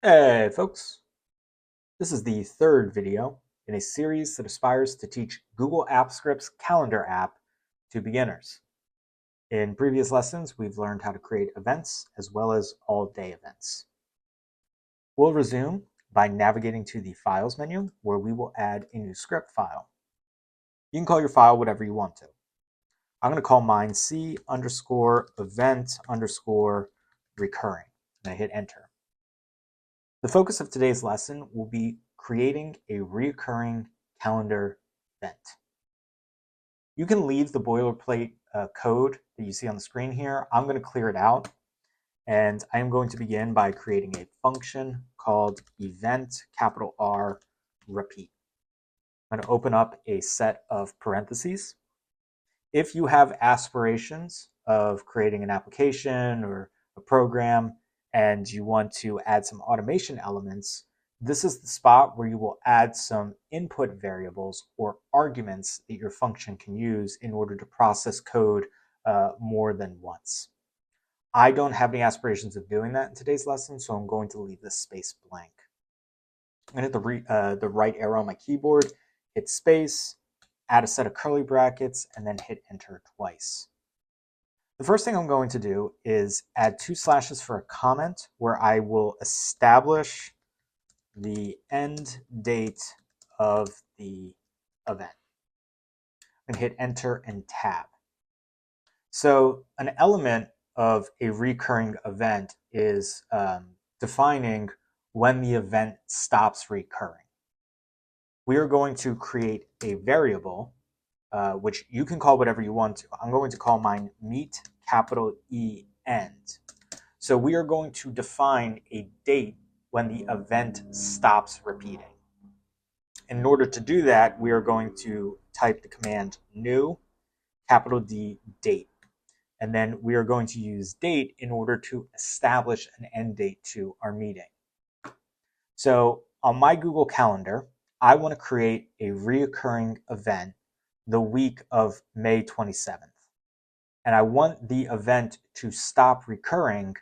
Hey folks, this is the third video in a series that aspires to teach Google Apps Script's Calendar app to beginners. In previous lessons, we've learned how to create events as well as all-day events. We'll resume by navigating to the Files menu, where we will add a new script file. You can call your file whatever you want to. I'm going to call mine C _event _recurring, and I hit enter. The focus of today's lesson will be creating a recurring calendar event. You can leave the boilerplate code that you see on the screen here. I'm going to clear it out, and I am going to begin by creating a function called event, capital R, repeat. I'm going to open up a set of parentheses. If you have aspirations of creating an application or a program and you want to add some automation elements, this is the spot where you will add some input variables or arguments that your function can use in order to process code more than once. I don't have any aspirations of doing that in today's lesson, so I'm going to leave this space blank. I'm going to hit the right arrow on my keyboard, hit space, add a set of curly brackets, and then hit enter twice. The first thing I'm going to do is add 2 slashes for a comment where I will establish the end date of the event. I'm going to hit enter and tab. So an element of a recurring event is defining when the event stops recurring. We are going to create a variable, which you can call whatever you want to. I'm going to call mine meet, capital E end. So we are going to define a date when the event stops repeating. In order to do that, we are going to type the command new, capital D, date. And then we are going to use date in order to establish an end date to our meeting. So on my Google Calendar, I want to create a reoccurring event the week of May 27th. And I want the event to stop recurring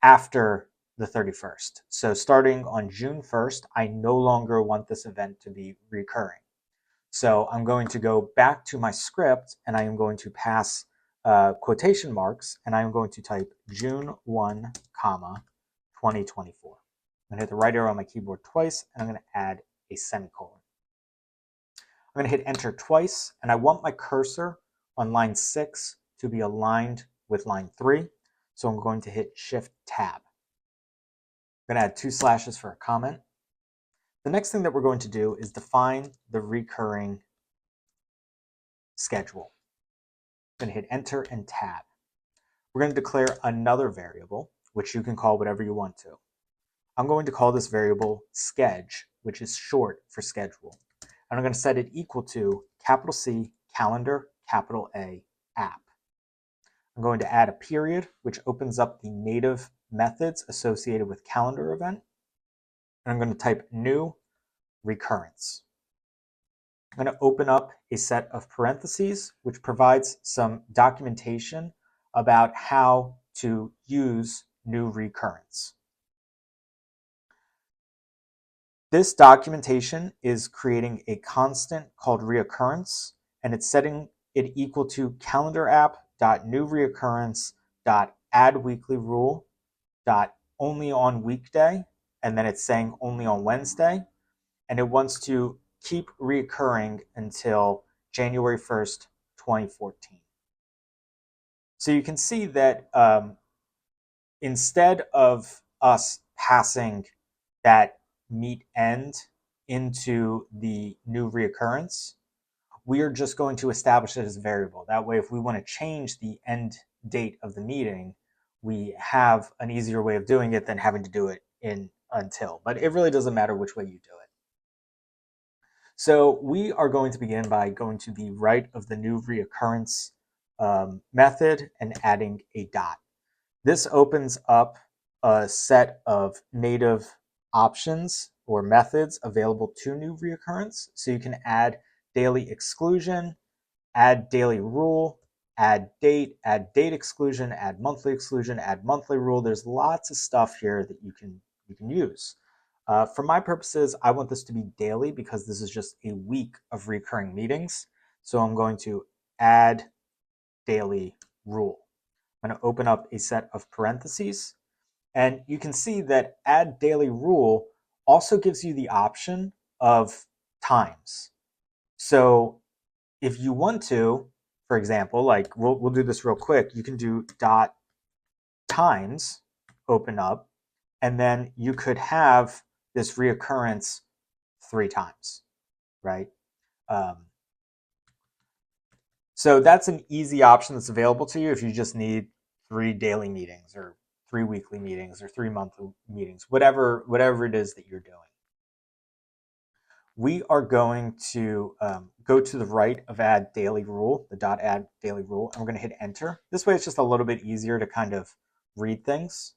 after the 31st. So starting on June 1st, I no longer want this event to be recurring. So I'm going to go back to my script and I am going to pass quotation marks and I'm going to type June 1, 2024. I'm going to hit the right arrow on my keyboard twice and I'm going to add a semicolon. I'm going to hit enter twice and I want my cursor on line 6 to be aligned with line 3. So I'm going to hit shift tab. I'm going to add 2 slashes for a comment. The next thing that we're going to do is define the recurring schedule. I'm going to hit enter and tab. We're going to declare another variable, which you can call whatever you want to. I'm going to call this variable sketch, which is short for schedule. And I'm going to set it equal to capital C, calendar, capital A, app. I'm going to add a period, which opens up the native methods associated with calendar event. And I'm going to type new recurrence. I'm going to open up a set of parentheses, which provides some documentation about how to use new recurrence. This documentation is creating a constant called reoccurrence, and it's setting it equal to CalendarApp.newReoccurrence.addWeeklyRule.only on weekday, and then it's saying only on Wednesday, and it wants to keep reoccurring until January 1st, 2014. So you can see that instead of us passing that meet end into the new reoccurrence, we are just going to establish it as a variable. That way, if we want to change the end date of the meeting, we have an easier way of doing it than having to do it in until. But it really doesn't matter which way you do it. So we are going to begin by going to the right of the new reoccurrence method and adding a dot. This opens up a set of native options or methods available to new reoccurrence. So you can add daily exclusion, add daily rule, add date exclusion, add monthly rule. There's lots of stuff here that you can you can use. For my purposes, I want this to be daily because this is just a week of recurring meetings. So I'm going to add daily rule. I'm going to open up a set of parentheses, and you can see that add daily rule also gives you the option of times. So if you want to, for example, like we'll do this real quick, you can do dot times, open up, and then you could have this reoccurrence 3 times, right? So that's an easy option that's available to you if you just need 3 daily meetings or 3 weekly meetings or 3 monthly meetings, whatever it is that you're doing. We are going to go to the right of add daily rule, the dot add daily rule, and we're going to hit enter. This way it's just a little bit easier to kind of read things.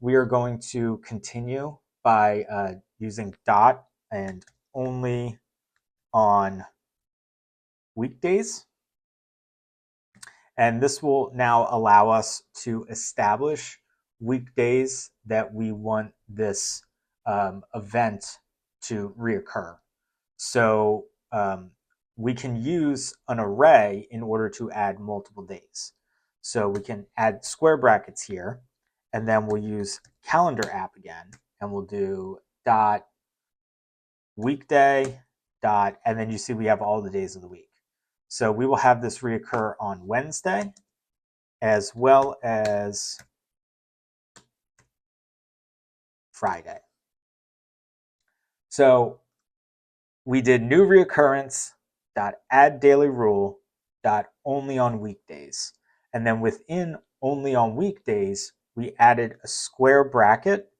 We are going to continue by using dot and only on weekdays. And this will now allow us to establish weekdays that we want this event to reoccur. So we can use an array in order to add multiple days. So we can add square brackets here, and then we'll use CalendarApp again, and we'll do dot weekday dot, and then you see we have all the days of the week. So we will have this reoccur on Wednesday as well as Friday. So we did new reoccurrence dot add daily rule dot only on weekdays. And then within only on weekdays, we added a square bracket,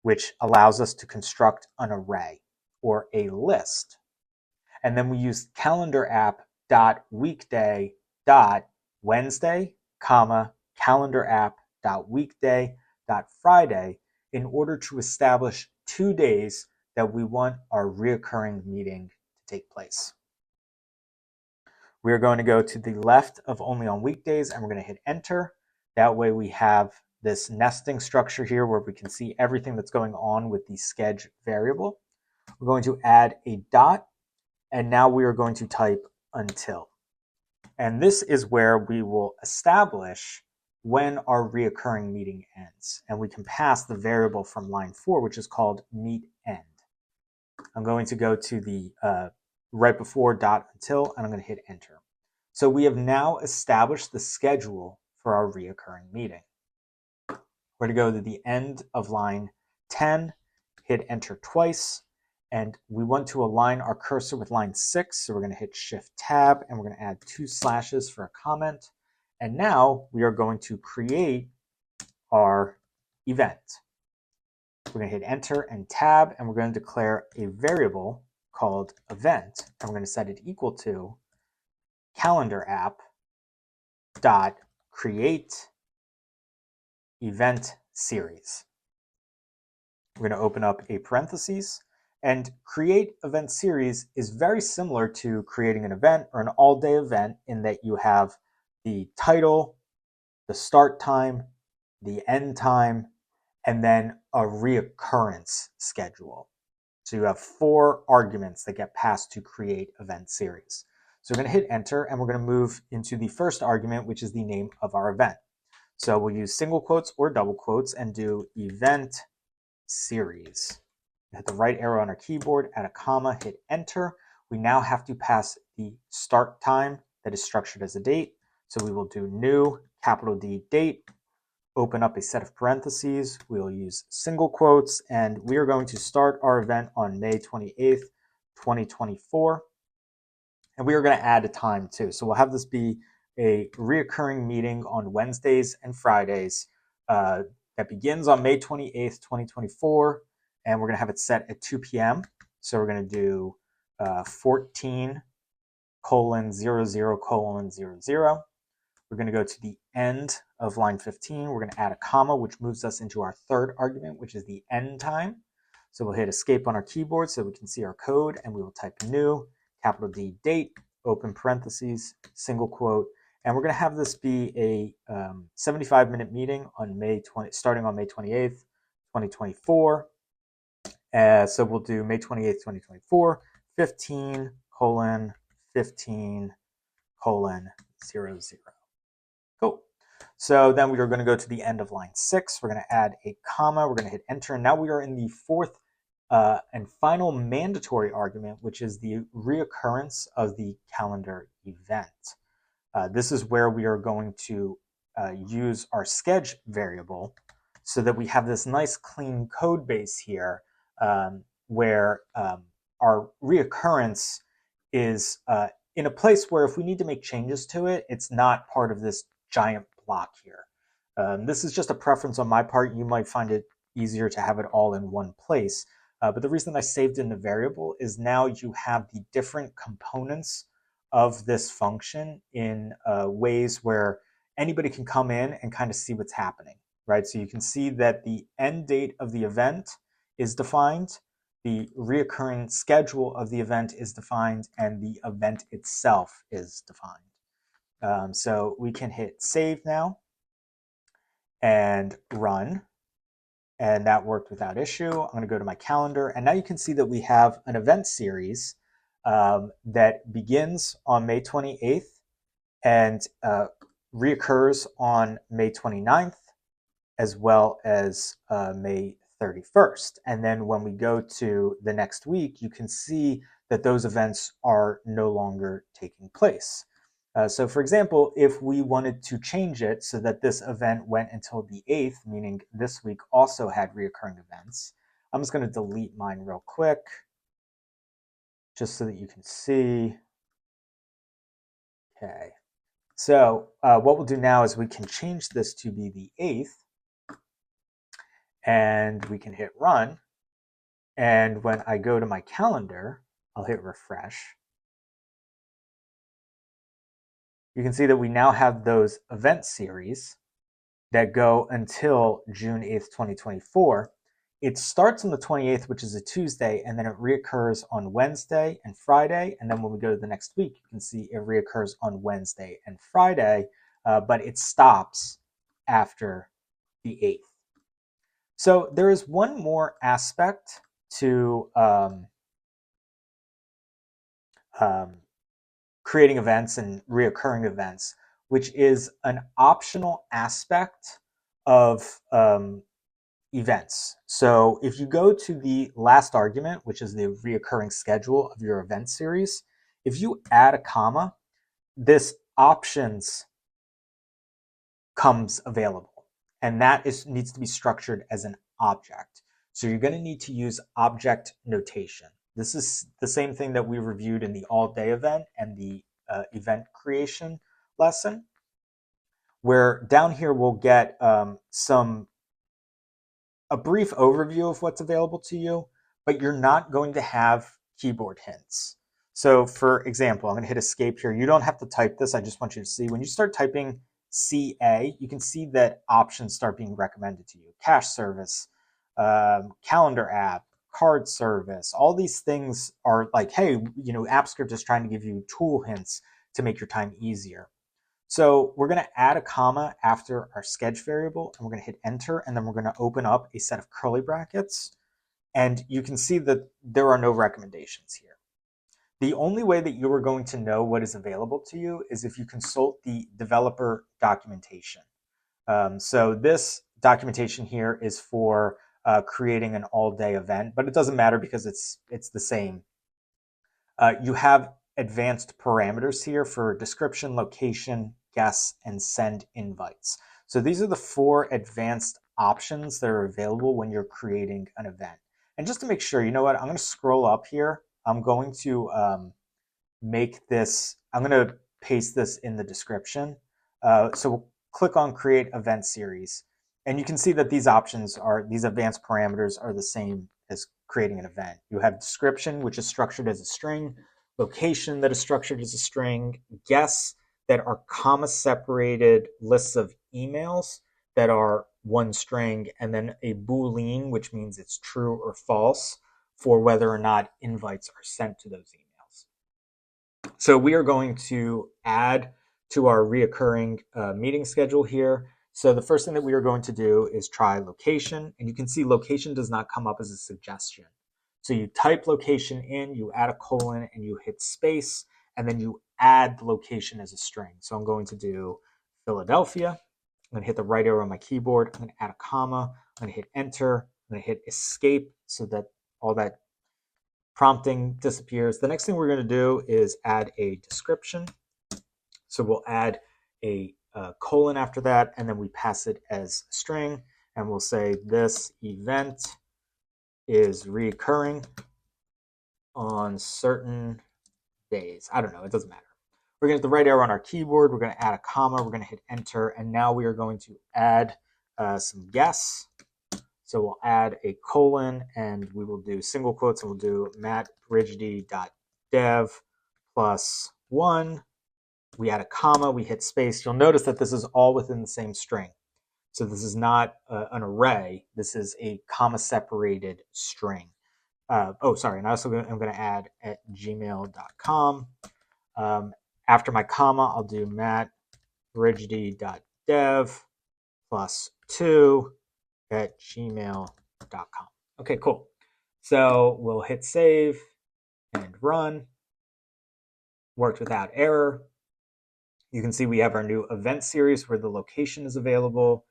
which allows us to construct an array or a list. And then we used CalendarApp dot weekday dot Wednesday, comma, CalendarApp dot weekday dot Friday in order to establish 2 days that we want our reoccurring meeting to take place. We are going to go to the left of only on weekdays and we're going to hit enter. That way we have this nesting structure here where we can see everything that's going on with the schedule variable. We're going to add a dot, and now we are going to type until. And this is where we will establish when our reoccurring meeting ends. And we can pass the variable from line 4, which is called meet end. I'm going to go to the right before dot until, and I'm going to hit enter. So we have now established the schedule for our reoccurring meeting. We're going to go to the end of line 10, hit enter twice, and we want to align our cursor with line 6, so we're going to hit Shift Tab, and we're going to add 2 slashes for a comment. And now we are going to create our event. We're going to hit Enter and Tab, and we're going to declare a variable called event, and we're going to set it equal to CalendarApp dot create event series. We're going to open up a parentheses, and create event series is very similar to creating an event or an all-day event in that you have the title, the start time, the end time, and then a reoccurrence schedule. So you have 4 arguments that get passed to create event series. So we're going to hit enter, and we're going to move into the first argument, which is the name of our event. So we'll use single quotes or double quotes and do event series. Hit the right arrow on our keyboard, add a comma, hit enter. We now have to pass the start time that is structured as a date. So we will do new, capital D, date, open up a set of parentheses. We'll use single quotes, and we are going to start our event on May 28th, 2024. And we are going to add a time too. So we'll have this be a reoccurring meeting on Wednesdays and Fridays that begins on May 28th, 2024. And we're going to have it set at 2 p.m. So we're going to do 14:00:00. We're going to go to the end of line 15. We're going to add a comma, which moves us into our third argument, which is the end time. So we'll hit escape on our keyboard so we can see our code, and we will type new, capital D, date, open parentheses, single quote. And we're going to have this be a 75-minute meeting on starting on May 28th, 2024. So we'll do May 28th, 2024, 15:15:00. Cool. So then we are going to go to the end of line 6. We're going to add a comma. We're going to hit enter. And now we are in the fourth and final mandatory argument, which is the reoccurrence of the calendar event. This is where we are going to use our schedule variable so that we have this nice clean code base here where our reoccurrence is in a place where if we need to make changes to it, it's not part of this giant block here. This is just a preference on my part. You might find it easier to have it all in one place. But the reason I saved in the variable is now you have the different components of this function in ways where anybody can come in and kind of see what's happening, right? So you can see that the end date of the event is defined, the reoccurring schedule of the event is defined, and the event itself is defined. So we can hit save now and run. And that worked without issue. I'm going to go to my calendar. And now you can see that we have an event series that begins on May 28th and reoccurs on May 29th, as well as May 31st. And then when we go to the next week, you can see that those events are no longer taking place. So for example, if we wanted to change it so that this event went until the 8th, meaning this week also had reoccurring events, I'm just going to delete mine real quick, just so that you can see. Okay. So what we'll do now is we can change this to be the 8th, and we can hit run. And when I go to my calendar, I'll hit refresh. You can see that we now have those event series that go until June 8th, 2024. It starts on the 28th, which is a Tuesday, and then it reoccurs on Wednesday and Friday. And then when we go to the next week, you can see it reoccurs on Wednesday and Friday, but it stops after the 8th. So there is one more aspect to creating events and reoccurring events, which is an optional aspect of events. So if you go to the last argument, which is the reoccurring schedule of your event series, if you add a comma, this options comes available, and that needs to be structured as an object. So you're going to need to use object notation. This is the same thing that we reviewed in the all-day event and the event creation lesson, where down here we'll get a brief overview of what's available to you, but you're not going to have keyboard hints. So for example, I'm going to hit escape here. You don't have to type this. I just want you to see. When you start typing CA, you can see that options start being recommended to you. Cache service, calendar app, card service, all these things are like, hey, AppScript is trying to give you tool hints to make your time easier. So we're going to add a comma after our schedule variable, and we're going to hit enter, and then we're going to open up a set of curly brackets. And you can see that there are no recommendations here. The only way that you are going to know what is available to you is if you consult the developer documentation. So this documentation here is for creating an all-day event, but it doesn't matter because it's the same. You have advanced parameters here for description, location, guests, and send invites. So these are the 4 advanced options that are available when you're creating an event. And just to make sure, you know what, I'm going to scroll up here. I'm going to make this, I'm going to paste this in the description. So we'll click on create event series. And you can see that these options these advanced parameters are the same as creating an event. You have description, which is structured as a string, location that is structured as a string, guests that are comma separated lists of emails that are one string, and then a Boolean, which means it's true or false for whether or not invites are sent to those emails. So we are going to add to our reoccurring meeting schedule here. So the first thing that we are going to do is try location, and you can see location does not come up as a suggestion. So you type location in, you add a colon, and you hit space, and then you add the location as a string. So I'm going to do Philadelphia. I'm going to hit the right arrow on my keyboard. I'm going to add a comma. I'm going to hit enter. I'm going to hit escape so that all that prompting disappears. The next thing we're going to do is add a description. So we'll add a colon after that, and then we pass it as a string, and we'll say this event is recurring on certain days. I don't know, it doesn't matter. We're going to hit the right arrow on our keyboard, we're going to add a comma, we're going to hit enter, and now we are going to add some guess. So we'll add a colon, and we will do single quotes, and we'll do mattbrigdy.dev plus 1. We add a comma, we hit space. You'll notice that this is all within the same string. So this is not an array. This is a comma-separated string. And I'm going to add at gmail.com. After my comma, I'll do mattbrigdy.dev plus 2 at gmail.com. Okay, cool. So we'll hit save and run. Worked without error. You can see we have our new event series where the location is available,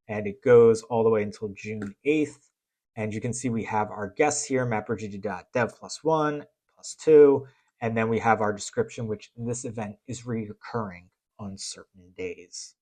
and it goes all the way until June 8th. And you can see we have our guests here, mattbrigdy.dev plus 1, plus 2, and then we have our description, which this event is recurring on certain days.